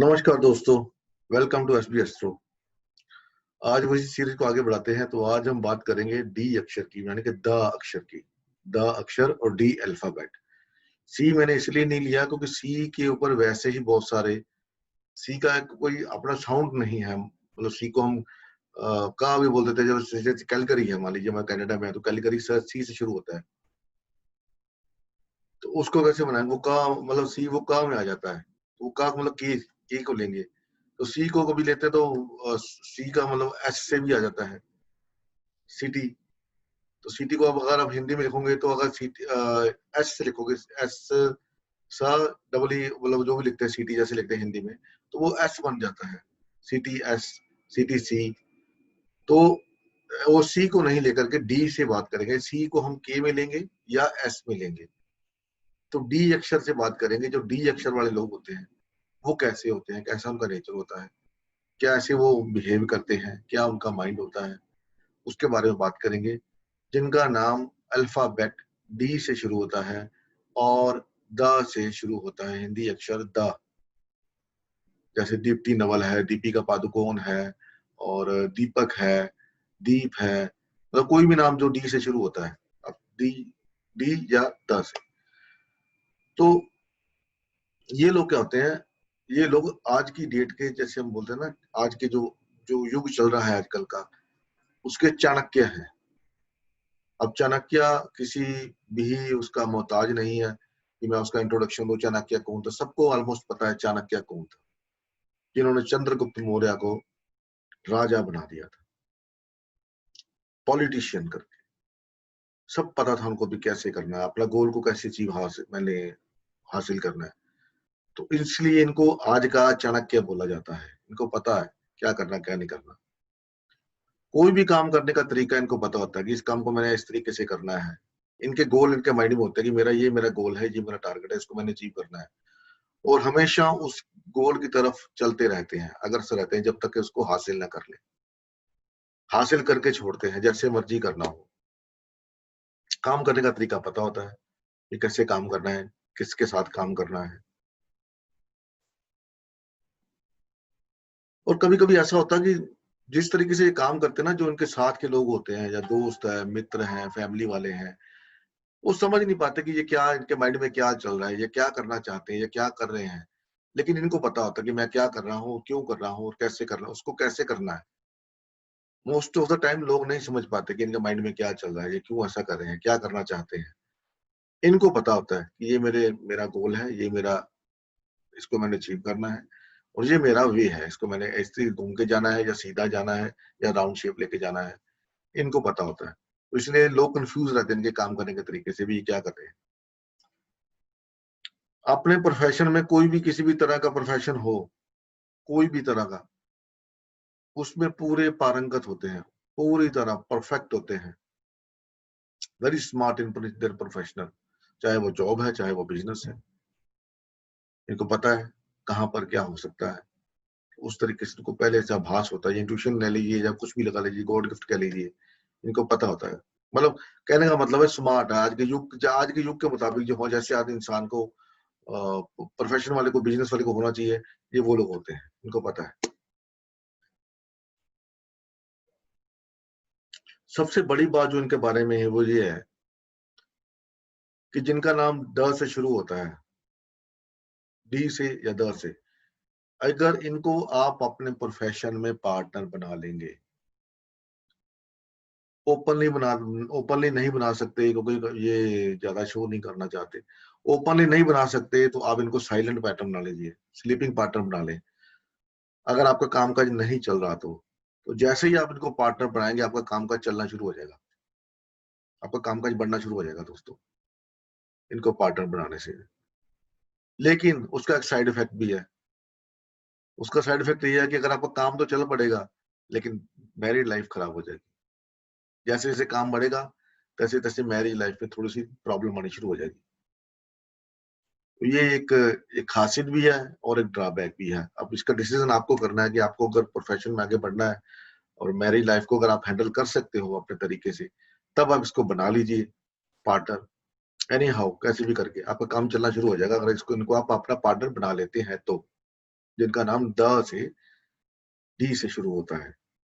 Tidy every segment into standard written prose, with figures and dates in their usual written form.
नमस्कार दोस्तों, welcome to SB astro. आज वही सीरीज को आगे बढ़ाते हैं। तो आज हम बात करेंगे डी अक्षर की, यानी कि द अक्षर की। द अक्षर और डी अल्फाबेट। सी मैंने इसलिए नहीं लिया क्योंकि सी के ऊपर वैसे ही बहुत सारे सी का कोई अपना साउंड नहीं है। मतलब सी को हम का भी बोल देते हैं। जैसे कैलगरी है, मान लीजिए मैं कनाडा में है तो कैलगरी सी से शुरू होता है, तो उसको कैसे बनाएंगे? वो का मतलब सी वो का में आ जाता है। वो का मतलब की को लेंगे तो सी को कभी लेते हैं तो सी का मतलब एस से भी आ जाता है, सिटी। तो सिटी को अब अगर आप हिंदी में लिखोगे तो अगर सिटी एस से लिखोगे, एस सा डबल ई, मतलब जो भी लिखते हैं सिटी जैसे लिखते हैं हिंदी में, तो वो एस बन जाता है, सिटी एस, सिटी सी। तो वो सी को नहीं लेकर के डी से बात करेंगे। सी को हम के में लेंगे या एस में लेंगे। तो डी अक्षर से बात करेंगे। जो डी अक्षर वाले लोग होते हैं वो कैसे होते हैं, कैसा उनका नेचर होता है, क्या ऐसे वो बिहेव करते हैं, क्या उनका माइंड होता है, उसके बारे में बात करेंगे। जिनका नाम अल्फाबेट डी से शुरू होता है और द से शुरू होता है, हिंदी अक्षर द। जैसे दीप्ति नवल है, दीपिका पादुकोण है, और दीपक है, दीप है। मतलब कोई भी नाम जो डी से शुरू होता है, अब डी डी या द से। तो ये लोग क्या होते हैं? ये लोग आज की डेट के, जैसे हम बोलते हैं ना, आज के जो जो युग चल रहा है आजकल का, उसके चाणक्य हैं। अब चाणक्य किसी भी उसका मोहताज नहीं है कि मैं उसका इंट्रोडक्शन दूं। चाणक्य कौन था? सबको ऑलमोस्ट पता है चाणक्य कौन था, जिन्होंने चंद्रगुप्त मौर्य को राजा बना दिया था, पॉलिटिशियन करके। सब पता था उनको भी कैसे करना है, अपना गोल को कैसे अचीव हासिल करना है। तो इसलिए इनको आज का चाणक्य बोला जाता है। इनको पता है क्या करना क्या नहीं करना। कोई भी काम करने का तरीका इनको पता होता है कि इस काम को मैंने इस तरीके से करना है। इनके गोल इनके माइंड में होते हैं कि मेरा गोल है, ये मेरा टारगेट है, इसको मैंने अचीव करना है। और हमेशा उस गोल की तरफ चलते रहते हैं, अग्रसर रहते हैं, जब तक कि उसको हासिल ना कर ले। हासिल करके छोड़ते हैं जैसे मर्जी करना हो। काम करने का तरीका पता होता है कि कैसे काम करना है, किसके साथ काम करना है। और कभी कभी ऐसा होता है कि जिस तरीके से ये काम करते हैं ना, जो इनके साथ के लोग होते हैं या दोस्त है, मित्र हैं, फैमिली वाले हैं, वो समझ नहीं पाते कि ये क्या, इनके माइंड में क्या चल रहा है, ये क्या करना चाहते हैं, ये क्या कर रहे हैं। लेकिन इनको पता होता है कि मैं क्या कर रहा हूँ, क्यों कर रहा हूँ और कैसे कर रहा हूँ, उसको कैसे करना है। मोस्ट ऑफ द टाइम लोग नहीं समझ पाते कि इनके माइंड में क्या चल रहा है, ये क्यों ऐसा कर रहे हैं, क्या करना चाहते हैं। इनको पता होता है कि ये मेरा गोल है, ये मेरा, इसको मैंने अचीव करना है, और ये मेरा वे है, इसको मैंने ऐसे घूम के जाना है या सीधा जाना है या राउंड शेप लेके जाना है। इनको पता होता है। तो इसलिए लोग कंफ्यूज रहते हैं इनके काम करने के तरीके से भी, ये क्या कर रहे हैं। अपने प्रोफेशन में कोई भी, किसी भी तरह का प्रोफेशन हो, कोई भी तरह का, उसमें पूरे पारंगत होते हैं, पूरी तरह परफेक्ट होते हैं, very smart in their professional. चाहे वो जॉब है, चाहे वो बिजनेस है। इनको पता है कहाँ पर क्या हो सकता है। उस तरीके से इनको पहले से आभास होता है। ये इंट्यूशन ले लीजिए या कुछ भी लगा लीजिए, गॉड गिफ्ट कह लीजिए, इनको पता होता है। मतलब कहने का मतलब है स्मार्ट है। आज के युग के मुताबिक जो हो, जैसे आज इंसान को प्रोफेशन वाले को, बिजनेस वाले को होना चाहिए, ये वो लोग होते हैं, इनको पता है। सबसे बड़ी बात जो इनके बारे में है वो ये है कि जिनका नाम द से शुरू होता है, डी से या द से, अगर इनको आप अपने प्रोफेशन में पार्टनर बना लेंगे, ओपनली बना ओपनली नहीं बना सकते क्योंकि ये ज्यादा शो नहीं करना चाहते। ओपनली नहीं बना सकते तो आप इनको साइलेंट पार्टनर बना लीजिए, स्लीपिंग पार्टनर बना लें। अगर आपका कामकाज नहीं चल रहा तो जैसे ही आप इनको पार्टनर बनाएंगे, आपका कामकाज चलना शुरू हो जाएगा, आपका कामकाज बढ़ना शुरू हो जाएगा दोस्तों, इनको पार्टनर बनाने से। लेकिन उसका एक साइड इफेक्ट भी है। उसका साइड इफेक्ट ये है कि अगर आपका काम तो चल पड़ेगा, लेकिन मैरिड लाइफ खराब हो जाएगी। जैसे जैसे काम बढ़ेगा, तैसे तैसे मैरिज लाइफ में थोड़ी सी प्रॉब्लम आनी शुरू हो जाएगी। तो ये एक खासियत भी है और एक ड्रॉबैक भी है। अब इसका डिसीजन आपको करना है कि आपको अगर प्रोफेशन में आगे बढ़ना है और मैरिज लाइफ को अगर आप हैंडल कर सकते हो अपने तरीके से, तब आप इसको बना लीजिए पार्टनर। एनी हाउ कैसे भी करके आपका काम चलना शुरू हो जाएगा, अगर इनको आप अपना पार्टनर बना लेते हैं तो। जिनका नाम द से डी से शुरू होता है।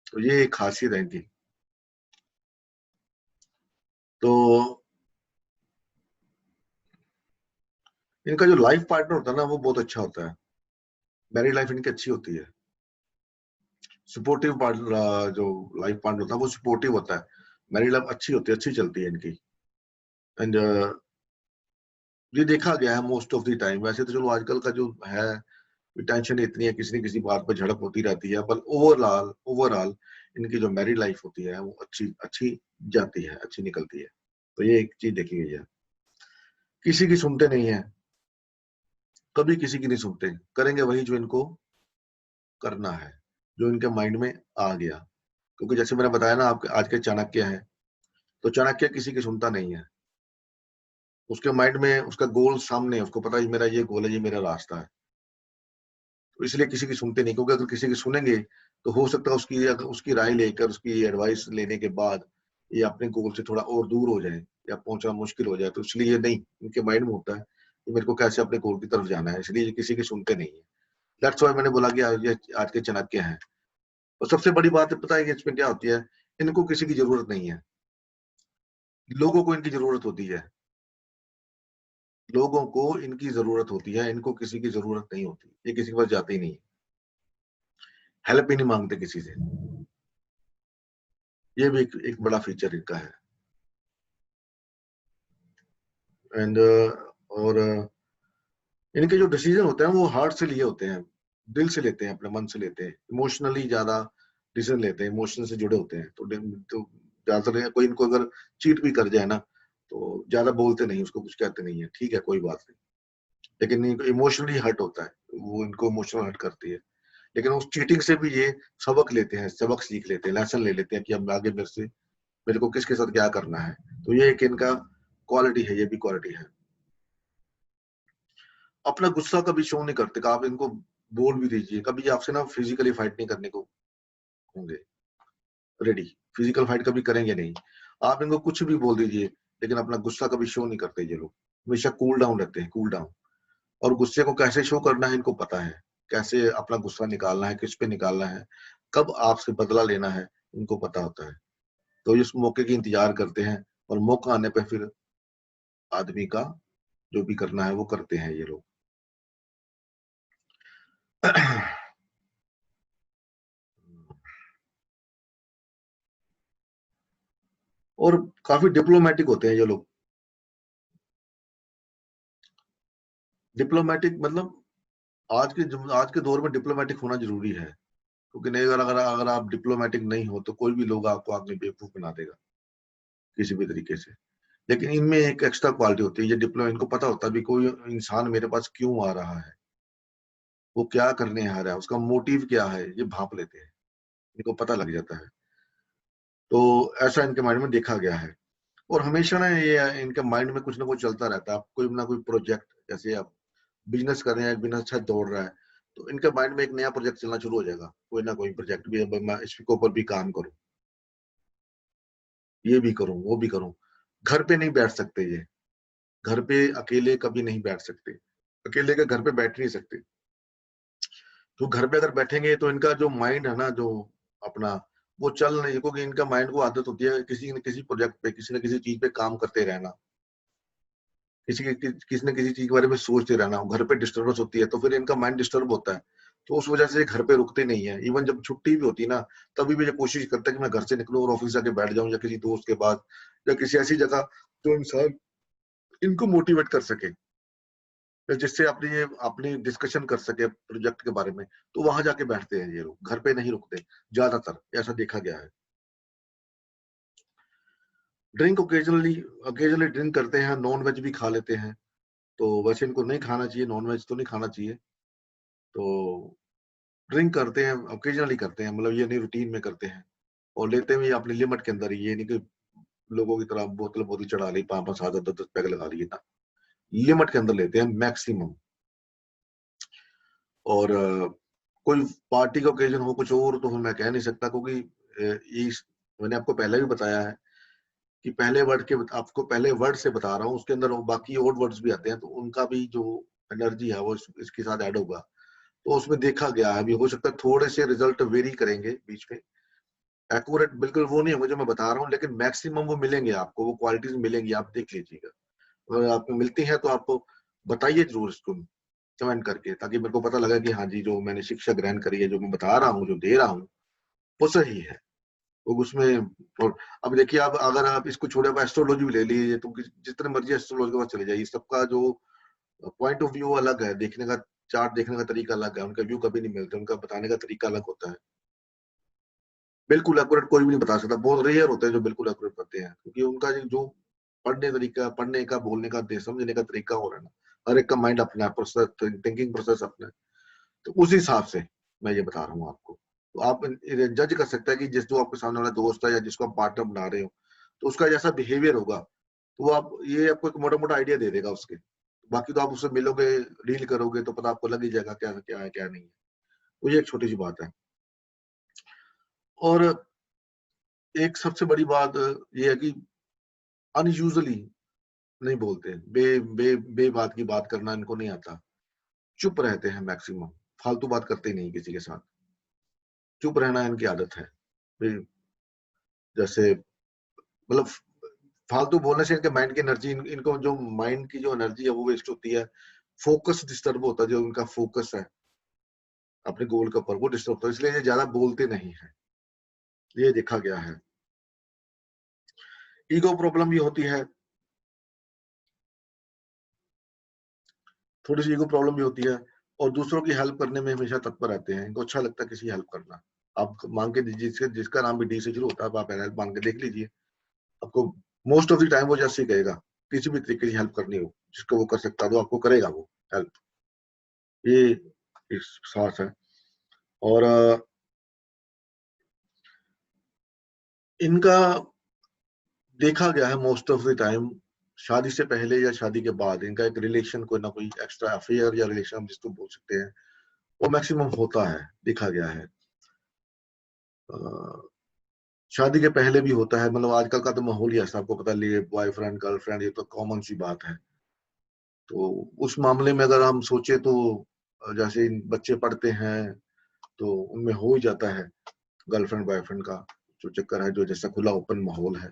तो ये एक खासियत है इनकी। तो इनका जो लाइफ पार्टनर होता है ना वो बहुत अच्छा होता है। मैरिड लाइफ इनकी अच्छी होती है। सपोर्टिव पार्टनर, जो लाइफ पार्टनर होता है वो सपोर्टिव होता है। मैरिड लाइफ अच्छी होती है, अच्छी चलती है इनकी। एंड ये देखा गया है मोस्ट ऑफ द टाइम। वैसे तो चलो आजकल का जो है टेंशन इतनी है, किसी न किसी बात पर झड़प होती रहती है, पर ओवरऑल ओवरऑल इनकी जो मैरिड लाइफ होती है वो अच्छी अच्छी जाती है, अच्छी निकलती है। तो ये एक चीज देखी गई है। किसी की सुनते नहीं है, कभी किसी की नहीं सुनते, करेंगे वही जो इनको करना है, जो इनके माइंड में आ गया। क्योंकि जैसे मैंने बताया ना, आपके आज के चाणक्य हैं, तो चाणक्य किसी की सुनता नहीं है। उसके माइंड में उसका गोल सामने है, उसको पता है मेरा ये गोल है, ये मेरा रास्ता है। तो इसलिए किसी की सुनते नहीं, क्योंकि अगर किसी की सुनेंगे तो हो सकता है उसकी राय लेकर, उसकी एडवाइस लेने के बाद ये अपने गोल से थोड़ा और दूर हो जाए या पहुंचना मुश्किल हो जाए। तो इसलिए नहीं, इनके माइंड में होता है कि मेरे को कैसे अपने गोल की तरफ जाना है, इसलिए ये किसी की सुनते नहीं है। दैट्स व्हाई मैंने बोला कि आज के चाणक्य हैं। और सबसे बड़ी बात पता है कि इसमें क्या होती है, इनको किसी की जरूरत नहीं है, लोगों को इनकी जरूरत होती है। लोगों को इनकी जरूरत होती है, इनको किसी की जरूरत नहीं होती। ये किसी के पास जाते ही नहीं, हेल्प ही नहीं मांगते किसी से। ये भी एक बड़ा फीचर इनका है। एंड और इनके जो डिसीजन होते हैं वो हार्ट से लिए होते हैं, दिल से लेते हैं, अपने मन से लेते हैं। इमोशनली ज्यादा डिसीजन लेते हैं, इमोशन से जुड़े होते हैं। तो ज्यादातर कोई इनको अगर चीट भी कर जाए ना तो ज्यादा बोलते नहीं, उसको कुछ कहते नहीं है, ठीक है कोई बात नहीं। लेकिन इनको इमोशनली हर्ट होता है, वो इनको इमोशनल हर्ट करती है। लेकिन उस चीटिंग से भी ये सबक लेते हैं, सबक सीख लेते हैं, लेसन ले लेते हैं कि अब आगे मेरे को किसके साथ क्या करना है। तो ये एक इनका क्वालिटी है, ये भी क्वालिटी है। अपना गुस्सा कभी शो नहीं करते। आप इनको बोल भी दीजिए, कभी आपसे ना फिजिकली फाइट नहीं करने को होंगे रेडी, फिजिकल फाइट कभी करेंगे नहीं। आप इनको कुछ भी बोल दीजिए, लेकिन अपना गुस्सा कभी शो नहीं करते ये लोग। हमेशा कूल डाउन रहते हैं, कूल डाउन। और गुस्से को कैसे शो करना है इनको पता है, कैसे अपना गुस्सा निकालना है, किस पे निकालना है, कब आपसे बदला लेना है, इनको पता होता है। तो इस मौके की इंतजार करते हैं, और मौका आने पे फिर आदमी का जो भी करना है वो करते हैं ये लोग। और काफी डिप्लोमेटिक होते हैं ये लोग। डिप्लोमेटिक मतलब आज के दौर में डिप्लोमेटिक होना जरूरी है। क्योंकि नहीं, अगर आप डिप्लोमेटिक नहीं हो तो कोई भी लोग आपको आगे बेवकूफ बना देगा किसी भी तरीके से। लेकिन इनमें एक एक्स्ट्रा क्वालिटी होती है, ये डिप्लो इनको पता होता है भी कोई इंसान मेरे पास क्यों आ रहा है, वो क्या करने आ रहा है, उसका मोटिव क्या है, ये भांप लेते हैं, इनको पता लग जाता है। तो ऐसा इनके माइंड में देखा गया है। और हमेशा ना ये इनके माइंड में कुछ ना कुछ चलता रहता है। आप कोई ना कोई प्रोजेक्ट, जैसे आप बिजनेस कर रहे हैं, बिजनेस अच्छा दौड़ रहा है, तो इनके माइंड में एक नया प्रोजेक्ट चलना शुरू हो जाएगा। कोई ना कोई प्रोजेक्ट भी, अब मैं इसके ऊपर भी काम करूं, ये भी करूं, वो भी करूं। घर पे नहीं बैठ सकते ये, घर पे अकेले कभी नहीं बैठ सकते, अकेले के घर पे बैठ नहीं सकते। तो घर पे अगर बैठेंगे तो इनका जो माइंड है ना, जो अपना, वो चल नहीं, क्योंकि इनका माइंड को आदत होती है किसी न किसी प्रोजेक्ट पे, किसी न किसी चीज पे काम करते रहना, किसी न किसी चीज के बारे में सोचते रहना। घर पे डिस्टर्बेंस होती है तो फिर इनका माइंड डिस्टर्ब होता है। तो उस वजह से ये घर पे रुकते नहीं है। इवन जब छुट्टी भी होती है ना, तभी भी ये कोशिश करता है कि मैं घर से निकलूं और ऑफिस जाके बैठ जाऊं, या किसी दोस्त के पास, या किसी ऐसी जगह जो इंसान इनको मोटिवेट कर सके, जिससे अपनी डिस्कशन कर सके प्रोजेक्ट के बारे में। तो वहां जाके बैठते हैं ये लोग, घर पे नहीं रुकते ज्यादातर, ऐसा देखा गया है। ड्रिंक ओकेजनली ओकेजनली ड्रिंक करते हैं, नॉन वेज भी खा लेते हैं। तो वैसे इनको नहीं खाना चाहिए, नॉन वेज तो नहीं खाना चाहिए। तो ड्रिंक करते हैं, ओकेजनली करते हैं, मतलब ये नहीं रूटीन में करते हैं। और लेते भी अपनी लिमिट के अंदर ही, ये नहीं कि लोगों की तरह बोतल बोतल चढ़ा ली, 5-5 7 10 पैक लगा लिए ना। लिमिट के अंदर लेते हैं मैक्सिमम। और कोई पार्टी का ओकेजन हो कुछ और तो मैं कह नहीं सकता, क्योंकि मैंने आपको पहले भी बताया है कि आपको पहले वर्ड से बता रहा हूँ, उसके अंदर बाकी और वर्ड्स भी आते हैं, तो उनका भी जो एनर्जी है वो इसके साथ ऐड होगा। तो उसमें देखा गया है, अभी हो सकता है थोड़े से रिजल्ट वेरी करेंगे बीच में, एक्यूरेट बिल्कुल वो नहीं होंगे जो मैं बता रहा हूँ, लेकिन मैक्सिमम वो मिलेंगे आपको, वो क्वालिटीज मिलेंगी, आप देख लीजिएगा। अगर आपको मिलती है तो आपको बताइए जरूर इसको कमेंट करके, ताकि मेरे को पता लगा कि हाँ जी जो मैंने शिक्षा ग्रहण करी है, जो मैं बता रहा हूँ, जो दे रहा हूँ, वो सही है। वो उसमें, और अब देखिए आप अगर आप इसको छोड़े, आप एस्ट्रोलॉजी भी ले लीजिए, तो जितने मर्जी एस्ट्रोलॉजी के पास चले जाइए, सबका जो पॉइंट ऑफ व्यू अलग है, देखने का चार्ट देखने का तरीका अलग है, उनका व्यू कभी नहीं मिलता, उनका बताने का तरीका अलग होता है। बिल्कुल एक्यूरेट कोई भी नहीं बता सकता, बहुत रेयर होते हैं जो बिल्कुल एक्यूरेट करते हैं, क्योंकि उनका जो पढ़ने का बोलने का समझने का तरीका हो रहा है ना, हर एक का माइंड अपना प्रोसेस, थिंकिंग प्रोसेस अपना है, तो उस हिसाब से मैं ये बता रहा हूँ आपको। तो आप जज कर सकते हैं कि जिस जो आपके सामने वाला दोस्त है या जिसको आप पार्टनर बना रहे हो, तो उसका जैसा बिहेवियर होगा, तो वो आप ये आपको एक मोटा मोटा आइडिया दे देगा उसके। बाकी तो आप उससे मिलोगे, डील करोगे, तो पता आपको लग ही जाएगा क्या क्या है क्या नहीं है। तो ये एक छोटी सी बात है। और एक सबसे बड़ी बात ये है कि अनयूजुअली नहीं बोलते, बे बात की बात करना इनको नहीं आता, चुप रहते हैं मैक्सिमम, फालतू बात करते ही नहीं किसी के साथ, चुप रहना इनकी आदत है। जैसे मतलब फालतू बोलने से इनके माइंड की एनर्जी, इनको जो माइंड की जो एनर्जी है वो वेस्ट होती है, फोकस डिस्टर्ब होता है, जो उनका फोकस है अपने गोल के ऊपर वो डिस्टर्ब होता है, इसलिए ये ज्यादा बोलते नहीं है, ये देखा गया है। ईगो प्रॉब्लम ये होती है, थोड़ी सी ईगो प्रॉब्लम भी होती है, और दूसरों की हेल्प करने में हमेशा तत्पर रहते हैं, इनको अच्छा लगता है किसी हेल्प करना। आप मांग के दीजिए, जिसका नाम भी डी से शुरू होता है, आप हेल्प मांग के देख लीजिए, आपको मोस्ट ऑफ द टाइम वो जैसे ही कहेगा, किसी भी तरीके की हेल्प करनी हो जिसको वो कर सकता है तो आपको करेगा वो हेल्प, ये एक साहस है। और इनका देखा गया है मोस्ट ऑफ द टाइम, शादी से पहले या शादी के बाद इनका एक रिलेशन, कोई ना कोई एक्स्ट्रा अफेयर या रिलेशन हम जिसको बोल सकते हैं, वो मैक्सिमम होता है, देखा गया है। अ, शादी के पहले भी होता है, मतलब आजकल का तो माहौल ही ऐसा, आपको पता है, बॉयफ्रेंड गर्लफ्रेंड ये तो कॉमन सी बात है। तो उस मामले में अगर हम सोचे तो जैसे बच्चे पढ़ते हैं तो उनमें हो ही जाता है गर्लफ्रेंड बॉयफ्रेंड का जो चक्कर है, जो जैसा खुला ओपन माहौल है,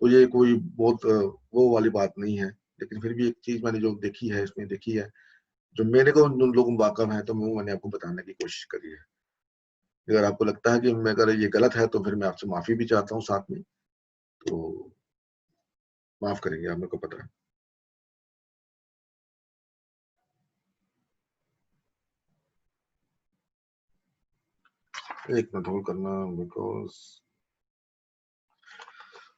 तो ये कोई बहुत वो वाली बात नहीं है। लेकिन फिर भी एक चीज मैंने जो देखी है, इसमें देखी है, जो मेरे को उन लोगों वाकफ है, तो मैंने आपको बताने की कोशिश करी है। अगर आपको लगता है कि मैं अगर ये गलत है, तो फिर मैं आपसे माफी भी चाहता हूँ साथ में, तो माफ करेंगे आप, मेरे को पता है। एक मिनट होल्ड करना, बिकॉज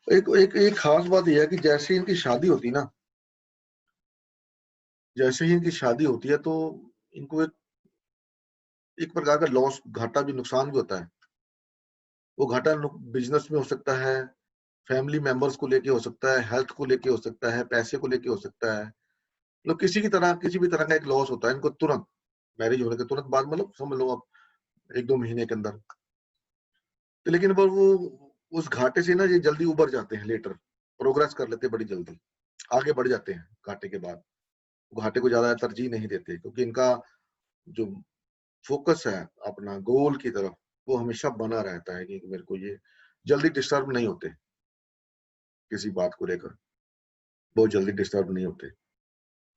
एक खास बात यह है कि जैसे इनकी शादी होती ना, जैसे ही इनकी शादी होती है, तो इनको एक प्रकार का लॉस, घाटा भी, नुकसान भी होता है। वो घाटा बिजनेस में हो सकता है, फैमिली मेंबर्स को लेके हो सकता है, हेल्थ को लेके हो सकता है, पैसे को लेके हो सकता है, मतलब किसी भी तरह का एक लॉस होता है इनको तुरंत, मैरिज होने के तुरंत बाद, मतलब समझ लो आप 1-2 महीने के अंदर। तो लेकिन पर वो उस घाटे से ना ये जल्दी उबर जाते हैं, लेटर प्रोग्रेस कर लेते हैं बड़ी जल्दी, आगे बढ़ जाते हैं घाटे के बाद। घाटे को ज्यादा तरजीह नहीं देते, क्योंकि इनका जो फोकस है अपना गोल की तरफ, वो हमेशा बना रहता है कि मेरे को ये जल्दी डिस्टर्ब नहीं होते, किसी बात को लेकर बहुत जल्दी डिस्टर्ब नहीं होते।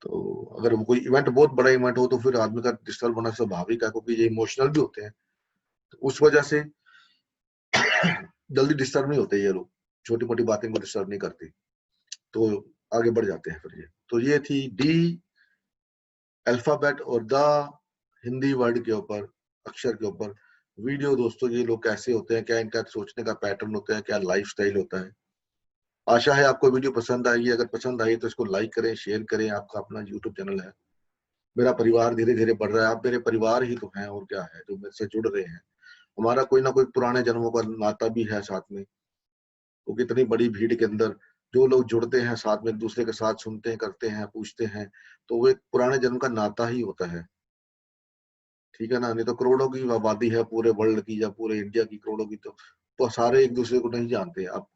तो अगर वो कोई इवेंट, बहुत बड़ा इवेंट हो, तो फिर आदमी का डिस्टर्ब होना स्वाभाविक है, क्योंकि ये इमोशनल भी होते हैं, तो उस वजह से जल्दी डिस्टर्ब नहीं होते ये लोग, छोटी मोटी बातें को डिस्टर्ब नहीं करते, तो आगे बढ़ जाते हैं फिर ये। तो ये थी डी अल्फाबेट और द हिंदी वर्ड के ऊपर, अक्षर के ऊपर वीडियो। दोस्तों ये लोग कैसे होते हैं, क्या इनका सोचने का पैटर्न होता है, क्या लाइफस्टाइल होता है। आशा है आपको वीडियो पसंद आई, अगर पसंद आई तो इसको लाइक करें, शेयर करें। आपका अपना यूट्यूब चैनल है, मेरा परिवार धीरे धीरे बढ़ रहा है, आप मेरे परिवार ही तो हैं, और क्या है, जो मेरे से जुड़ रहे हैं। हमारा कोई ना कोई पुराने जन्मों का नाता भी है साथ में, वो कितनी बड़ी भीड़ के अंदर जो लोग जुड़ते हैं साथ में, एक दूसरे के साथ सुनते हैं, करते हैं, पूछते हैं, तो वो एक पुराने जन्म का नाता ही होता है। ठीक है ना, नहीं तो करोड़ों की आबादी है पूरे वर्ल्ड की या पूरे इंडिया की, करोड़ों की, तो सारे एक दूसरे को नहीं जानते। आप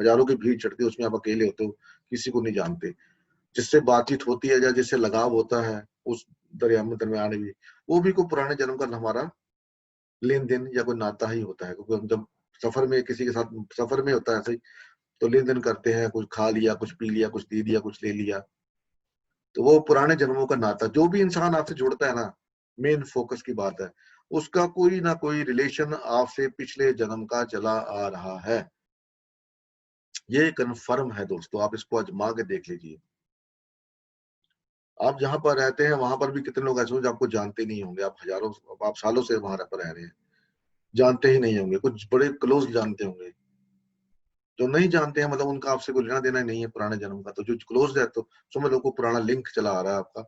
हजारों की भीड़ चढ़ती है, उसमें आप अकेले होते हो, किसी को नहीं जानते। जिससे बातचीत होती है या जिससे लगाव होता है, उस दरमियान भी वो भी कोई पुराने जन्म का हमारा लेन देन या कोई नाता ही होता है, क्योंकि हम जब सफर में किसी के साथ सफर में होता है ऐसे ही, तो लेन देन करते हैं, कुछ खा लिया, कुछ पी लिया, कुछ दे दिया, कुछ ले लिया, तो वो पुराने जन्मों का नाता, जो भी इंसान आपसे जुड़ता है ना, मेन फोकस की बात है, उसका कोई ना कोई रिलेशन आपसे पिछले जन्म का चला आ रहा है। ये कन्फर्म है दोस्तों, आप इसको आजमा के देख लीजिए। आप जहाँ पर रहते हैं वहां पर भी कितने लोग ऐसे होंगे जो आपको जानते नहीं होंगे, आप सालों से वहां पर रह रहे हैं, जानते ही नहीं होंगे, कुछ बड़े क्लोज जानते होंगे, जो नहीं जानते हैं मतलब उनका आपसे कोई लेना देना नहीं है पुराने जन्म का, तो जो क्लोज है तो समझ लो को पुराना लिंक चला आ रहा है आपका,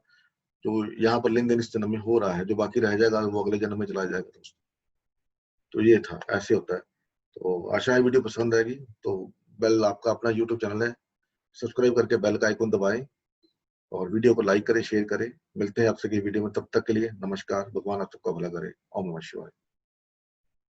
जो यहाँ पर लेन देन इस जन्म में हो रहा है, जो बाकी रह जाएगा वो अगले जन्म में चला जाएगा दोस्तों। तो ये था, ऐसे होता है। तो आशा है वीडियो पसंद आएगी। तो बेल, आपका अपना यूट्यूब चैनल है, सब्सक्राइब करके बेल का आइकन दबाएं और वीडियो को लाइक करें, शेयर करें। मिलते हैं आपसे की वीडियो में, तब तक के लिए नमस्कार, भगवान आप सबका भला करे। ओम नमः शिवाय।